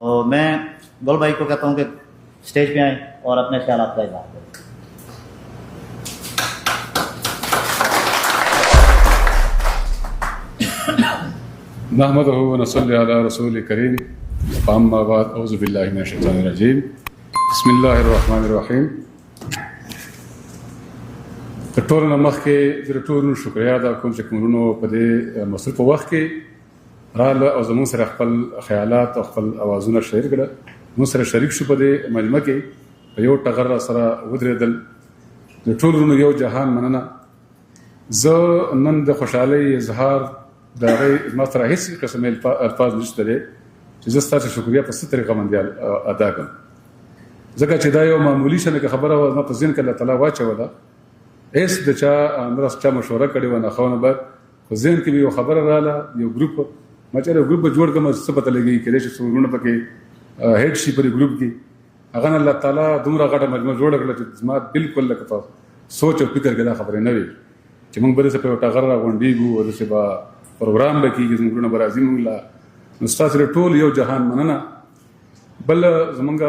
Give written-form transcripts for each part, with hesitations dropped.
तो मैं गोल भाई को कहता हूँ कि स्टेज पे आए और अपने ख्यालात का इजहार करें। नहमदुहु व नसल्ली अला रसूलिल करीम अम्मा बाद औज़ु बिल्लाहि मिनश शैतानिर रजीम बिस्मिल्लाहिर रहमानिर रहीम। ټول نه مخکې د ټولو شکریا ادا کوم چې کومونو په دې مصروفه وخت کې راله او زموږ سره خپل خیالات او خپل اوازونه شیر کړه، موږ سره شریک شو په دې مجمع کې په یو ټغر سره ودرېدل. د ټولو یو جهان مننه. زه نن د خوشحالۍ اظهار د هغې ما سره هېڅ قسم الفاظ نشته دی چې زه ستاسو شکریه په څه طریقه باندې ادا کړم، ځکه چې دا یو معمولي شنه خبره وه زما په ذهن کې الله تعالی واچوله. ایس د چا مشوره کړې وه نه خونه بعد په ذهن کې یو خبره رااله، یو ګروپ ما چې ګروپ به جوړ کړم څه پته لګېږي کېدای شي څو وروڼه پکې هیډ شي په دې ګروپ کې. هغه نه الله تعالی دومره غټه مجموعه جوړه کړله چې زما بالکل لکه په سوچ او فکر کې دا خبرې نه وي چې موږ به داسې په یو ټغر راغونډېږو او داسې به پروګرام به کېږي، زموږ وروڼه به راځي موږ له. نو ستاسو سره ټول یو جهان مننه. بل زمونږ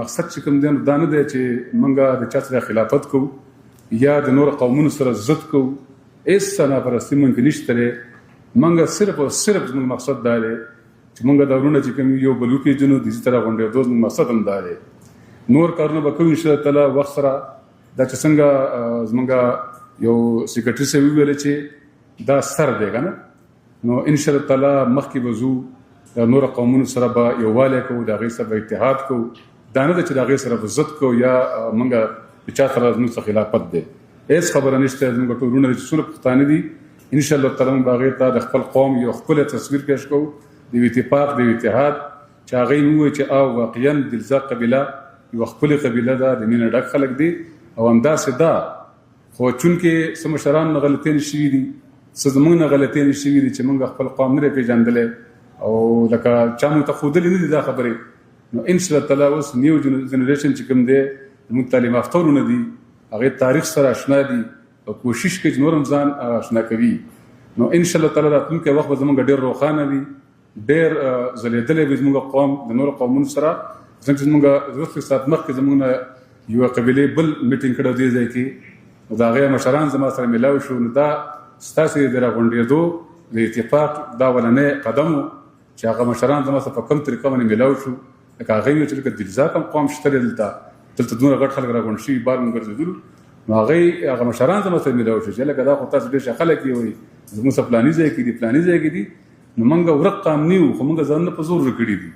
مقصد چې کوم دی دا نه دی چې موږ د چا سره خلافت کوو یا د نور قومونو سره ضد کوو، هېڅ ناپرستي مونږ کې نشته دی. موږ صرف او صرف زموږ مقصد دا دی چې موږ دا وروڼه چې کوم یو بل وپېژنو، د دې سره غونډېدو زموږ مقصد هم دا دی. نور کارونه به کوو انشاءالله تعالی وخت سره. دا چې څنګه زموږ یو سیکرټري صاحب وویل چې دا سر دی که نه، نو انشاءالله تعالی مخکې به ځو د نور قومونو سره به یووالی کوو، د هغې سره به اتحاد کوو. دا نه ده چې د هغې سره به ضد کوو یا موږ د چا سره زموږ څخه خلافت دی، هېڅ خبره نشته. زموږ ټول وروڼه چې څومره پښتانه دي انشاءالله تعالی موږ به هغې ته د خپل قوم یو ښکلی تصویر پیش کوو د یو اتفاق د یو اتحاد، چې هغې ووایي چې او واقعا دلزا قبیله یوه ښکلې قبیله ده، د مینه ډک خلک دي او همداسې ده. خو چونکې څه مشران نه غلطیانې شوي دي، څه زموږ نه غلطیانې شوي دي چې موږ خپل قوم نه دی پېژندلی او لکه چا موږ ته ښودلې نه دي دا خبرې. نو انشاءالله تعالی اوس نیو جنریشن چې کوم دی زموږ تعلیم یافته وروڼه دي، هغې تاریخ سره اشنا دي او کوشش کوي چې نور هم ځان اشنا کوي. نو انشاءالله تعالی راتلونکی وخت به زموږ ډېر روښانه وي، ډېر ځلېدلی وي زموږ قوم د نورو قومونو سره. څنګه چې زموږ وروسته ساعت مخکې زموږ نه یوه قبیلې بل میټینګ کړی دې ځای کې، نو د هغې مشران زما سره میلاو شو. نو دا ستاسې د راغونډېدو د اتفاق دا ولنی قدم و چې هغه مشران زما سره په کوم طریقه باندې میلاو شو. لکه هغې ویل چې لکه دلزا کوم قوم شته دی دلته دومره غټ خلک راغونډ شوي بار مونږ ګرځېدلو. نو هغه مشران زما سره میلاو شو چې لکه دا خو تاسو ډېر ښه خلک یې وایي زموږ سره فلاني ځای کې دي فلاني ځای کې دي. نو موږ ورق قام نه یو، خو موږ ځانونه په زور کړي دي.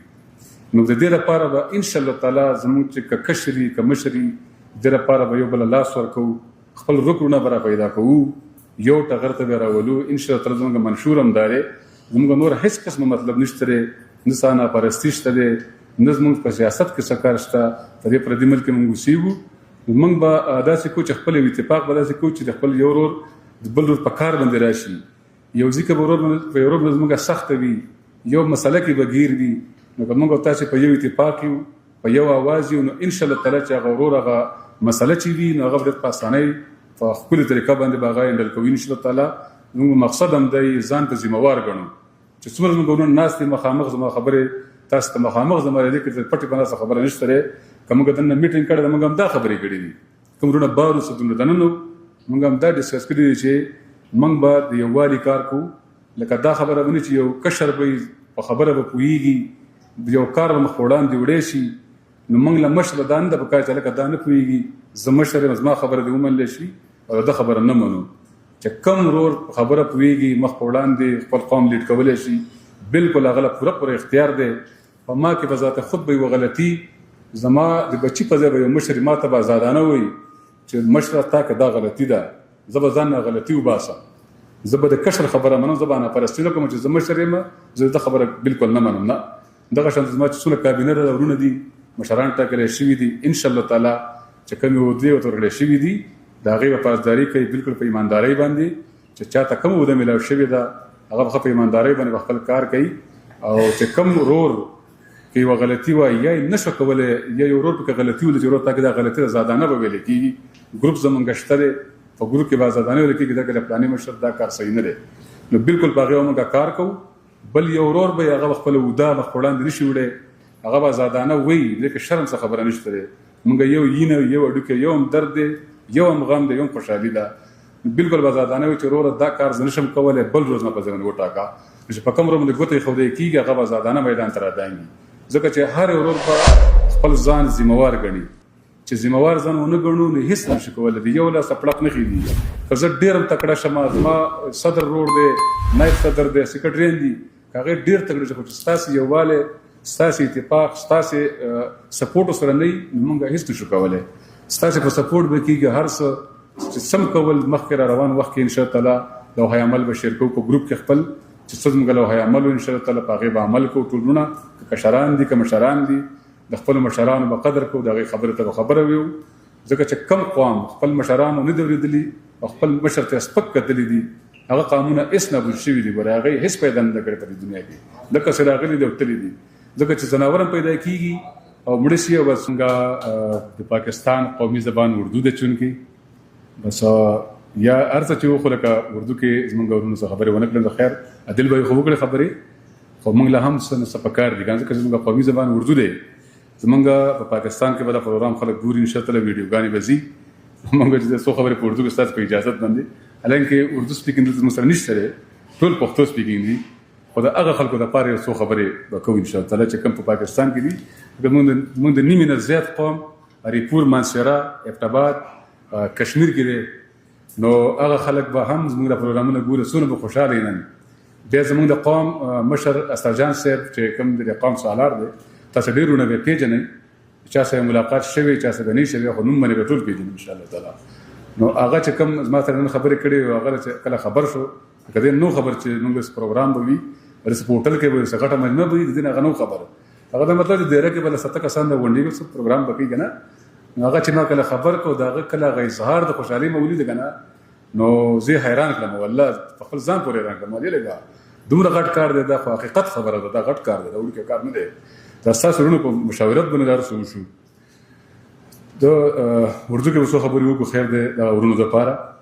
نو د دې لپاره به انشاءالله تعالی زموږ چې که کشر وي که مشر وي، د دې لپاره به یو بل لاس ورکوو، خپل رکونه به را پیدا کوو، یو ټغر ته به راولو. انشاءالله تعالی زموږ منشور هم دا دی، زموږ نور هېڅ قسمه مطلب نشته دی، نه څه ناپرستي شته دی، نه زموږ په سیاست کې څه کار شته. په دې پردي ملک کې موږ اوسېږو، موږ به داسې کوو چې خپل یو اتفاق به داسې کوو چې د خپل یو ورور د بل ورور په کار باندې راشي. یو ځکه به په یو ورور زموږ سخته وي، یو مسله کې به ګیر وي. نو که موږ او تاسې په یو اتفاق یو، په یو اواز یو، نو انشاءالله تعالی چې هغه ورور هغه مسله چې وي نو هغه به ډېر په اسانۍ په ښکلې طریقه باندې به هغه هینډل کوي انشاءالله تعالی. زموږ مقصد هم دی ځان ته ذمهوار ګڼو چې څومره زموږ وروڼه ناست دي مخامخ زما خبرې تاسو ته مخامخ زما دې کې پټې په ناسته خبره نشته دی. که موږ دننه میټینګ کړی ده موږ هم دا خبرې کړې دي، کوم وروڼه بار اوسه دومره دننه موږ هم دا ډسکس کړي دي چې موږ به د یووالي کار کوو. لکه دا خبره به نه چې یو کشر به په خبره به پوهېږي، یو کار به مخ په وړاندې وړی شي. نو موږ له مشره دا نه ده پکار چې لکه دا نه پوهېږي زه مشر یم زما خبره دې ومنلی شي او د ده خبره نه منو. چې کم ورور خبره پوهېږي مخ په وړاندې خپل قوم لیډ کولی شي، بالکل هغه له پوره اختیار دی. په ما کې به ذات خود به یوه غلطي زما د بچي په ځای به یو مشر ما ته به ازادانه وایي چې مشره تا که دا غلطي ده، زه به ځان نه غلطي وباسم، زه به د کشر خبره منم، زه به ناپرستي نه کوم چې زه مشر یم زه د خبره بالکل نه منم. نه دغه شان زما چې څومره کابینه ده وروڼه دي مشران ټاکلی شوي دي، انشاءالله تعالی چې کومې عهدې ورته ورکړی شوي دي د هغې به پاسداري کوي بالکل په ایماندارۍ باندې. چې چا ته کومه عهده میلاو شوې ده هغه به په ایماندارۍ باندې به خپل کار کوي. او چې کوم ورور که یوه غلطي وایي یا یې نشوه کولی یا یو ورور پکې غلطي ولري چې ورور تا کې دا غلطي ده ازادانه به ویلی کېږي. ګروپ زمونږ شته دی، په ګروپ کې به ازادانه ویلی کېږي دا که د فلاني مشر دا کار صحیح نه دی. نو بالکل په هغې به موږ کار کوو. بل یو ورور به هغه خپله عهده مخ په وړاندې نشي وړی هغه به آزادانه وایي دې کې شرم څه خبره نشته دی مونږ یو یینه یو اډوکه یو هم درد دی یو هم غم دی یو هم خوشحالي ده بالکل به آزادانه وي چې وروره دا کار زه نشم کولی بل روز ما په ځای باندې وټاکه چې په کوم ورځ باندې ګوتې ښودی کېږي هغه به آزادانه میدان ته رادانګي ځکه چې هر ورور به خپل ځان ذمهوار ګڼي چې ذمهوار ځان ونه ګڼو نو هېڅ نشي کولی د یو لاس پړق نښې دي که زه ډېر هم تکړه شم زما صدر رور دی نایب صدر دی سیکرټریان دي که هغې ډېر تکړه شي خو چې ستاسې یووالی ستاسې اتفاق ستاسې سپورټو سره نه وي نو موږ هېڅ نشو کولی ستاسې په سپورټ به کېږي هر څه چې سم کول مخکې را روان وخت کې انشاء تعالی لوحه عمل به شیر کوو په ګروپ کې خپل چې څه زموږ لوحه عمل انشاء تعالی په هغې به عمل کوو ټولونه که کشران دي که مشران دي د خپلو مشرانو به قدر کوو د هغې خبرې ته به خبره ویو ځکه چې کم قوم خپل مشرانو نه دي اورېدلي او خپل مشر ته سپک کتلي دي هغه قامونه هېڅ نابود شوي دي ګوره هغې هېڅ پیدا نه ده کړې په دې دنیا کې لکه چې راغلي دي او تللي دي ځکه چې ځناور هم پیدا کېږي او مړه شي او بس څنګه د پاکستان قومي زبان اردو ده چونکې بس یا هر څه چې و خو لکه اردو کې زموږ ورونو څه خبرې ونه کړم د خیر عدل به یې خو وکړې خبرې خو موږ له هم څه نه څه پکار دي ځکه زموږ قومي زبان اردو دی زموږ په پاکستان کې به دا پروګرام خلک ګوري انشاء الله ویډیوګانې به ځي موږ چې څو خبرې په اردو کې ستاسو په اجازت باندې حالانکه اردو سپیکینګ دلته موږ سره نشته دی ټول پښتو سپیکینګ دي خو د هغه خلکو دپاره یو څو خبرې به کوو انشاء الله چې کوم په پاکستان کې دي موږ د نیمې نه زیات قوم اریپور مانسیرا ابټاباد کشمیر کې دی نو هغه خلک به هم زموږ د پروګرامونه ګوري څونه به خوشحاله نن بیا زموږ د قوم مشر استرجان صاحب چې کوم د قوم سالار دی تاسو ډېرونه به پېژنئ چا سره ملاقات شوی چا سره نه شوی خو نوم باندې به ټول پېژنئ ان شاء الله تعالی نو هغه چې کوم زما سره نن خبرې کړې هغه چې کله خبر شو کله نو خبر چې موږ پروګرام به وي ورس پورټل کې به څه غټه مجمع به دي نه غنو خبر هغه د مطلب د ډیره کې بل 7 کسان د غونډې څخه پروګرام پکې کنه هغه چې ما کله خبر کو داغه کله غي اظهار د خوشحالي مولید کنه نو زه حیران کړم والله خپل ځان پورې حیران کړم دی لګا دومره غټ کار دی دا حقیقت خبره ده دا غټ کار دی دا وړي کار نه دی دا تاسو ورونو په مشاورت باندې دار شو د اردو کې وسو خبرې وکړو خیر دی دا ورونو لپاره